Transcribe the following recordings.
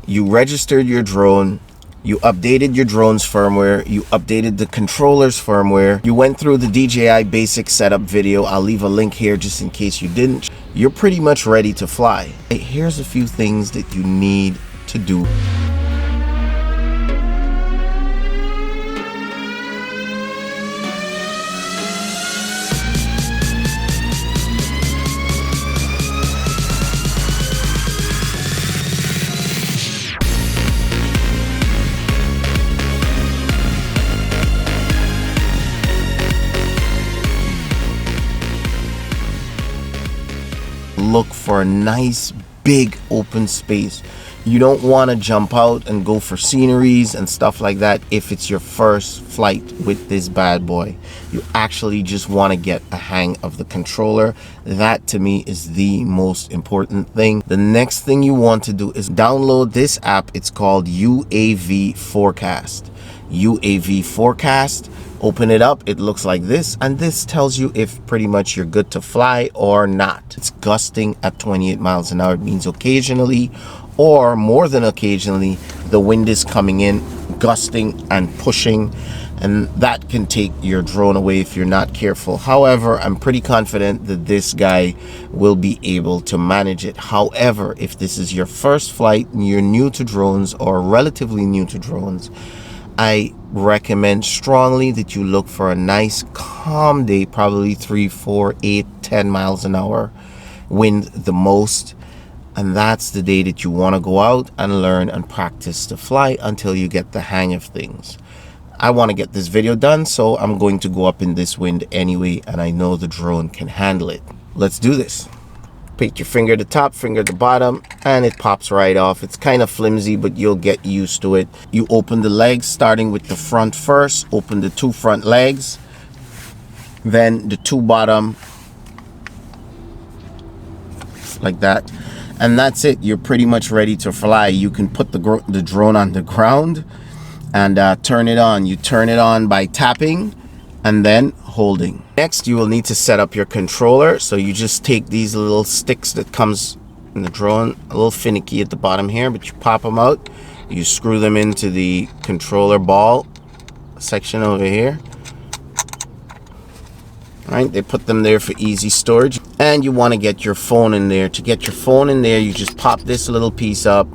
you registered your drone, you updated your drone's firmware, you updated the controller's firmware, you went through the DJI basic setup video. I'll leave a link here just in case you didn't. You're pretty much ready to fly. Here's a few things that you need to do. Look for a nice big open space. You don't want to jump out and go for sceneries and stuff like that if it's your first flight with this bad boy. You actually just want to get a hang of the controller. That to me is the most important thing. The next thing you want to do is download this app. It's called UAV Forecast. UAV Forecast. Open it up, it looks like this, and this tells you if pretty much you're good to fly or not. It's gusting at 28 miles an hour. It means occasionally, or more than occasionally, the wind is coming in, gusting and pushing, and that can take your drone away if you're not careful. However, I'm pretty confident that this guy will be able to manage it. However, if this is your first flight and you're new to drones or relatively new to drones, I recommend strongly that you look for a nice calm day, probably 3, 4, 8, 10 miles an hour, wind the most, and that's the day that you want to go out and learn and practice to fly until you get the hang of things. I want to get this video done, so I'm going to go up in this wind anyway, and I know the drone can handle it. Let's do this. Pick your finger at the top, finger at the bottom, and it pops right off. It's kind of flimsy, but you'll get used to it. You open the legs, starting with the front first. Open the 2 front legs, then the 2 bottom, like that. And that's it. You're pretty much ready to fly. You can put the drone on the ground and turn it on. You turn it on by tapping and then holding. Next, you will need to set up your controller. So you just take these little sticks that comes in the drone, a little finicky at the bottom here, but you pop them out, you screw them into the controller ball section over here. All right, they put them there for easy storage. And you want to get your phone in there. To get your phone in there, you just pop this little piece up,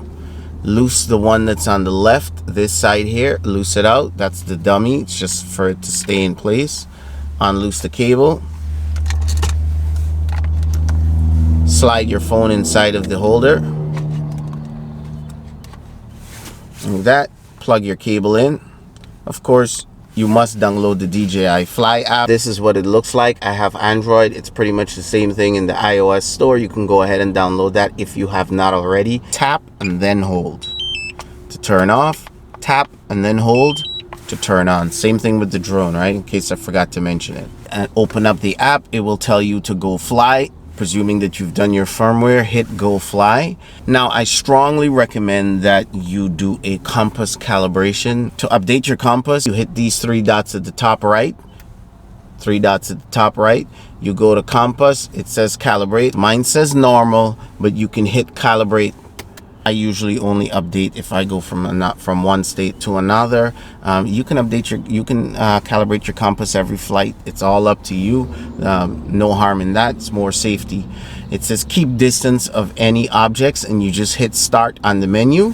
loose the one that's on the left, this side here, loose it out. That's the dummy. It's just for it to stay in place. Unloose the cable. Slide your phone inside of the holder. Like that. Plug your cable in. Of course, you must download the DJI Fly app. This is what it looks like. I have Android. It's pretty much the same thing in the iOS store. You can go ahead and download that if you have not already. Tap and then hold to turn off. Tap and then hold to turn on. Same thing with the drone, right? In case I forgot to mention it. And open up the app. It will tell you to go fly. Presuming that you've done your firmware, hit go fly. Now, I strongly recommend that you do a compass calibration. To update your compass, you hit these 3 dots at the top right. 3 dots at the top right. You go to compass. It says calibrate. Mine says normal, but you can hit calibrate. I usually only update if I go from one state to another. You can calibrate your compass every flight. It's all up to you. No harm in that. It's more safety. It says keep distance of any objects, and you just hit start on the menu.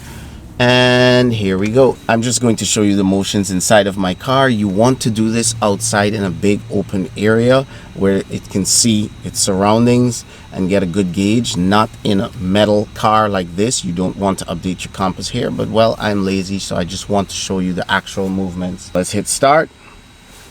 And here we go. I'm just going to show you the motions inside of my car. You want to do this outside in a big open area where it can see its surroundings and get a good gauge, not in a metal car like this. You don't want to update your compass here, but well, I'm lazy, so I just want to show you the actual movements. Let's hit start.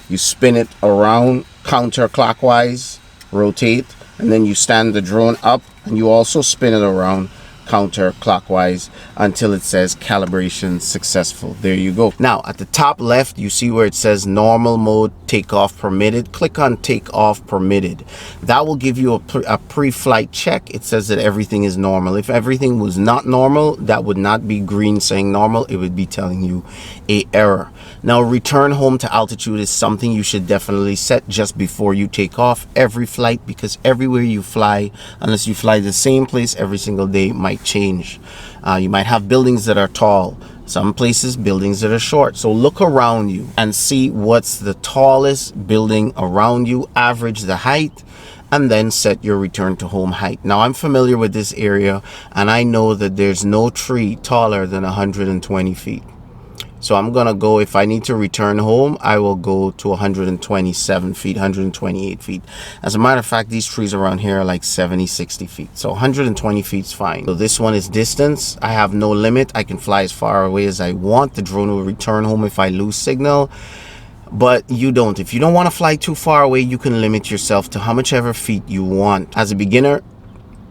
You spin it around counterclockwise, rotate, and then you stand the drone up and you also spin it around counterclockwise until it says calibration successful. There you go. Now at the top left, you see where it says normal mode takeoff permitted. Click on takeoff permitted. That will give you a pre-flight check. It says that everything is normal. If everything was not normal, that would not be green saying normal. It would be telling you a error. Now, return home to altitude is something you should definitely set just before you take off every flight, because everywhere you fly, unless you fly the same place every single day, might change. You might have buildings that are tall, some places buildings that are short. So look around you and see what's the tallest building around you, average the height, and then set your return to home height. Now I'm familiar with this area and I know that there's no tree taller than 120 feet. So I'm gonna go, if I need to return home, I will go to 127 feet, 128 feet. As a matter of fact, these trees around here are like 70, 60 feet. So 120 feet is fine. So this one is distance. I have no limit. I can fly as far away as I want. The drone will return home if I lose signal. But you don't. If you don't want to fly too far away, you can limit yourself to how much ever feet you want. As a beginner,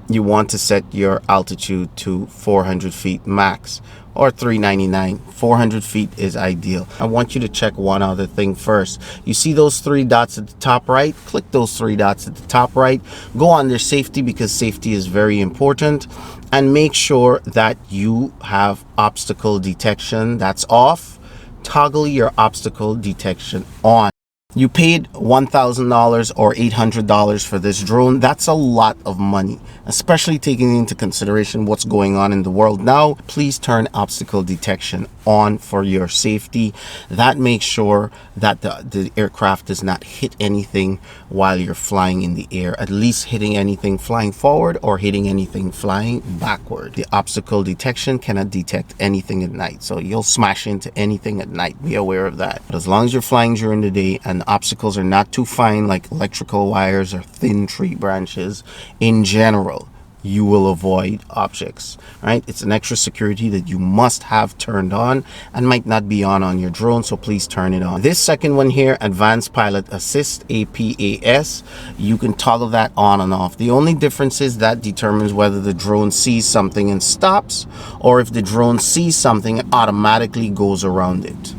you want to set your altitude to 400 feet max, or 399. 400 feet is ideal. I want you to check one other thing first. You see those three dots at the top right? Click those three dots at the top right. Go under safety, because safety is very important, and make sure that you have obstacle detection. That's off. Toggle your obstacle detection on. You paid $1,000 or $800 for this drone. That's a lot of money, especially taking into consideration what's going on in the world now. Please turn obstacle detection on for your safety. That makes sure that the aircraft does not hit anything while you're flying in the air, at least hitting anything flying forward or hitting anything flying backward. The obstacle detection cannot detect anything at night, so you'll smash into anything at night. Be aware of that. But as long as you're flying during the day and obstacles are not too fine, like electrical wires or thin tree branches, in general, you will avoid objects, right? It's an extra security that you must have turned on and might not be on your drone, so please turn it on. This second one here, Advanced Pilot Assist, APAS, you can toggle that on and off. The only difference is that determines whether the drone sees something and stops, or if the drone sees something, it automatically goes around it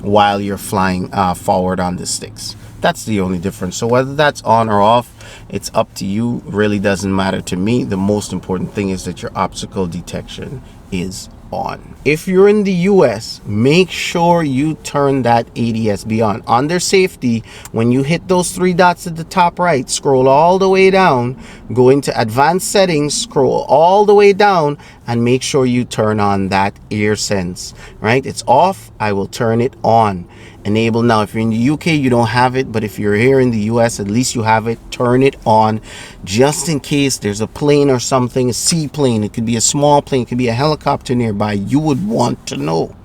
while you're flying forward on the sticks. That's the only difference. So whether that's on or off, it's up to you. Really doesn't matter to me. The most important thing is that your obstacle detection is on. If you're in the US, make sure you turn that ADS-B on. Under safety, when you hit those three dots at the top right, scroll all the way down, go into advanced settings, scroll all the way down, and make sure you turn on that air sense, right? It's off. I will turn it on. Enable now. If you're in the UK, you don't have it, but if you're here in the US, at least you have it. Turn it on, just in case there's a plane or something, a seaplane, it could be a small plane, it could be a helicopter nearby. You would want to know,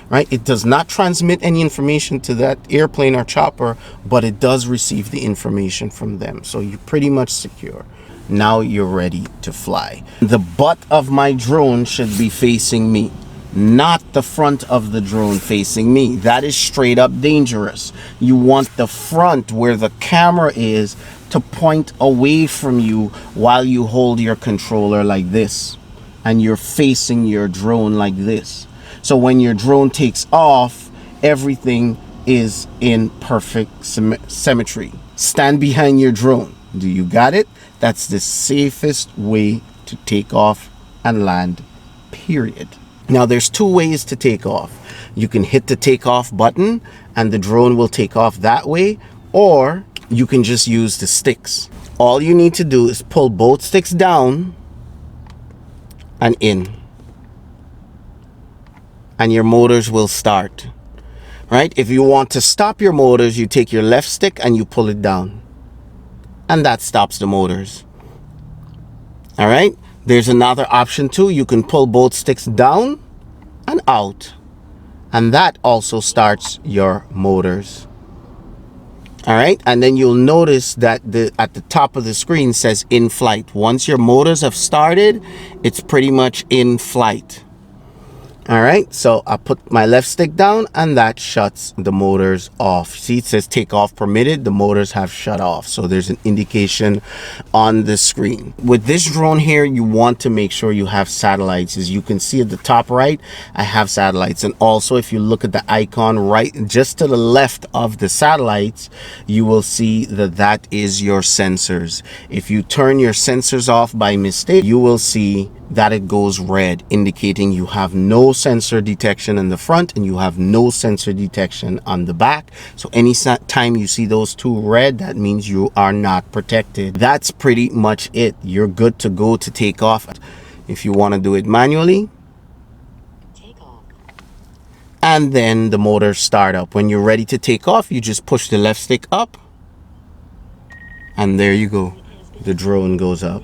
right? It does not transmit any information to that airplane or chopper, but it does receive the information from them, so you're pretty much secure. Now you're ready to fly. The butt of my drone should be facing me, not the front of the drone facing me. That is straight up dangerous. You want the front, where the camera is, to point away from you while you hold your controller like this, and you're facing your drone like this. So when your drone takes off, everything is in perfect symmetry. Stand behind your drone. Do you got it? That's the safest way to take off and land, period. Now there's two ways to take off. You can hit the takeoff button and the drone will take off that way, or you can just use the sticks. All you need to do is pull both sticks down and in, and your motors will start, right? If you want to stop your motors, you take your left stick and you pull it down, and that stops the motors. All right, there's another option too. You can pull both sticks down and out, and that also starts your motors. All right, and then you'll notice that at the top of the screen says in flight. Once your motors have started, it's pretty much in flight. All right, so I put my left stick down and that shuts the motors off. See, it says takeoff permitted. The motors have shut off, so there's an indication on the screen. With this drone here, you want to make sure you have satellites. As you can see at the top right, I have satellites, and also if you look at the icon right just to the left of the satellites, you will see that that is your sensors. If you turn your sensors off by mistake, you will see that it goes red, indicating you have no sensor detection in the front and you have no sensor detection on the back. So anytime you see those two red, that means you are not protected. That's pretty much it. You're good to go to take off. If you want to do it manually, Takeoff. And then the motor start up. When you're ready to take off, you just push the left stick up, and there you go. The drone goes up.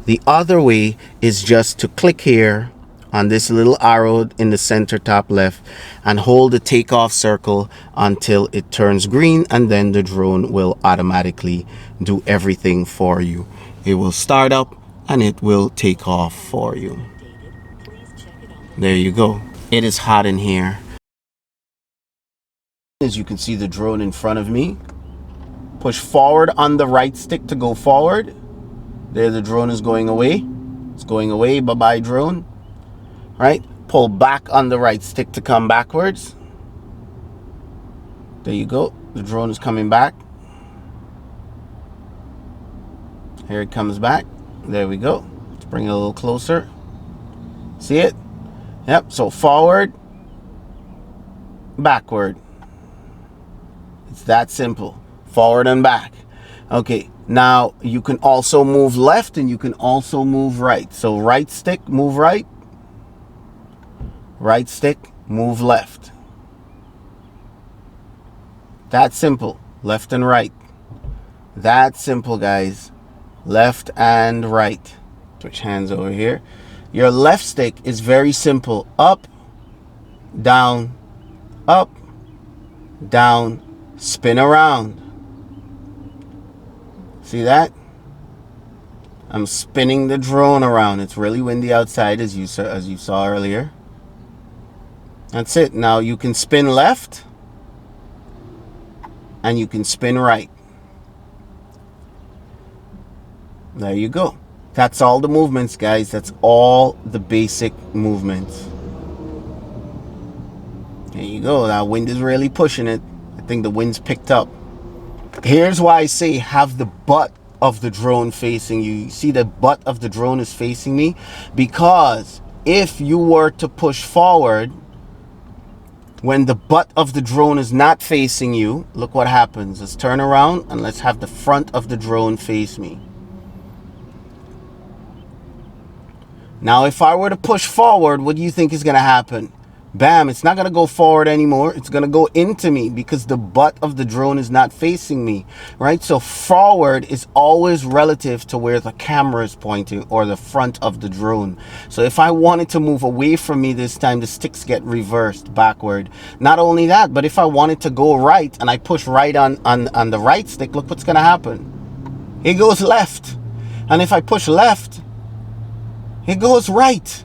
The other way is just to click here on this little arrow in the center top left and hold the takeoff circle until it turns green, and then the drone will automatically do everything for you. It will start up and it will take off for you. There you go. It is hot in here. As you can see the drone in front of me. Push forward on the right stick to go forward. There, the drone is going away. It's going away. Bye-bye, drone. Right? Pull back on the right stick to come backwards. There you go. The drone is coming back. Here it comes back. There we go. Let's bring it a little closer. See it? Yep. So forward, backward. It's that simple. Forward and back. Okay. Now you can also move left and you can also move right. So right stick, move right. Right stick, move left. That simple. Left and right. That simple, guys. Left and right. Switch hands over here. Your left stick is very simple. Up, down, spin around. See that? I'm spinning the drone around. It's really windy outside, as you saw earlier. That's it. Now you can spin left and you can spin right. There you go. That's all the movements, guys. That's all the basic movements. There you go. That wind is really pushing it. I think the wind's picked up. Here's why I say have the butt of the drone facing you. You see the butt of the drone is facing me? Because if you were to push forward when the butt of the drone is not facing you, look what happens. Let's turn around and let's have the front of the drone face me. Now, if I were to push forward, what do you think is going to happen? Bam, it's not going to go forward anymore. It's going to go into me because the butt of the drone is not facing me, right? So forward is always relative to where the camera is pointing or the front of the drone. So if I wanted to move away from me this time, the sticks get reversed backward. Not only that, but if I wanted to go right and I push right on the right stick, look what's going to happen. It goes left. And if I push left, it goes right.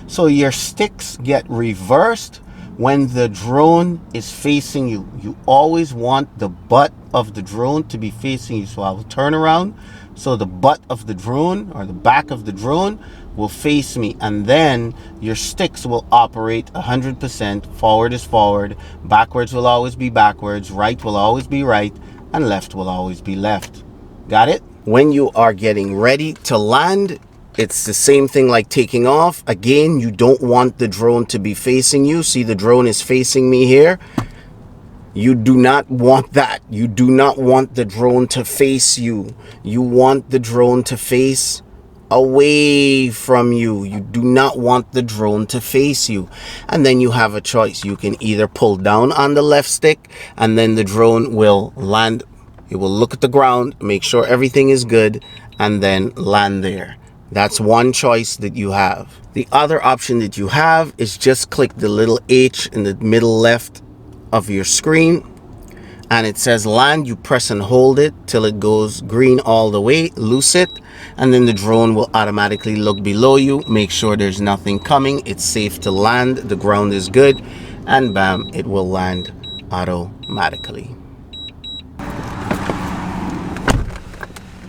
So your sticks get reversed when the drone is facing you. You always want the butt of the drone to be facing you. So I will turn around. So the butt of the drone or the back of the drone will face me. And then your sticks will operate 100%. Forward is forward. Backwards will always be backwards. Right will always be right. And left will always be left. Got it? When you are getting ready to land, it's the same thing like taking off. Again, you don't want the drone to be facing you. See, the drone is facing me here. You do not want that. You do not want the drone to face you. You want the drone to face away from you. You do not want the drone to face you. And then you have a choice. You can either pull down on the left stick and then the drone will land. It will look at the ground, make sure everything is good, and then land there. That's one choice that you have. The other option that you have is just click the little H in the middle left of your screen and it says land. You press and hold it till it goes green all the way, loose it, and then the drone will automatically look below you, make sure there's nothing coming, it's safe to land, the ground is good, and bam, it will land automatically.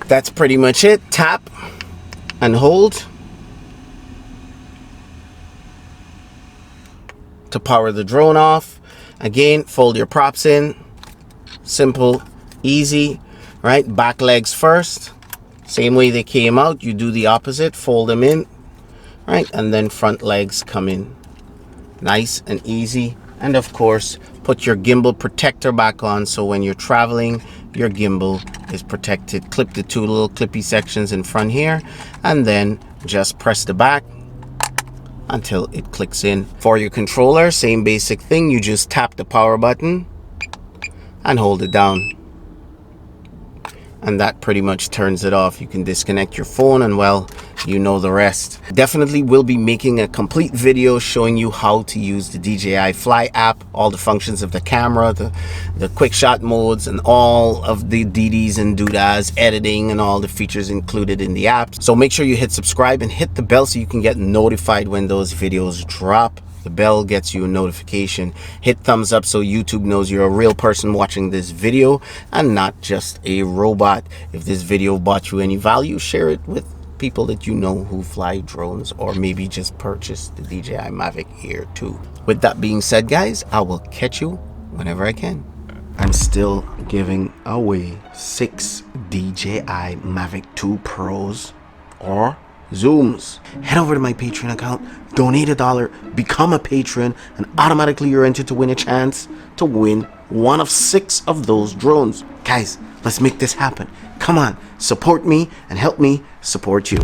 That's pretty much it. Tap and hold to power the drone off. Again, fold your props in. Simple, easy, right? Back legs first. Same way they came out, you do the opposite. Fold them in, right? And then front legs come in. Nice and easy. And of course, put your gimbal protector back on so when you're traveling, your gimbal is protected. Clip the two little clippy sections in front here and then just press the back until it clicks in. For your controller, same basic thing. You just tap the power button and hold it down, and that pretty much turns it off. You can disconnect your phone, and well, you know the rest. Definitely will be making a complete video showing you how to use the DJI Fly app, all the functions of the camera, the quick shot modes, and all of the DDs and doodads, editing, and all the features included in the app. So make sure you hit subscribe and hit the bell so you can get notified when those videos drop. The bell gets you a notification. Hit thumbs up so YouTube knows you're a real person watching this video and not just a robot. If this video brought you any value, share it with people that you know who fly drones, or maybe just purchase the DJI Mavic Air too. With that being said, guys, I will catch you whenever I can. I'm still giving away 6 DJI Mavic 2 Pros or Zooms. Head over to my Patreon account, donate $1, become a patron, and automatically you're entered to win a chance to win one of 6 of those drones. Guys, let's make this happen. Come on, support me and help me support you.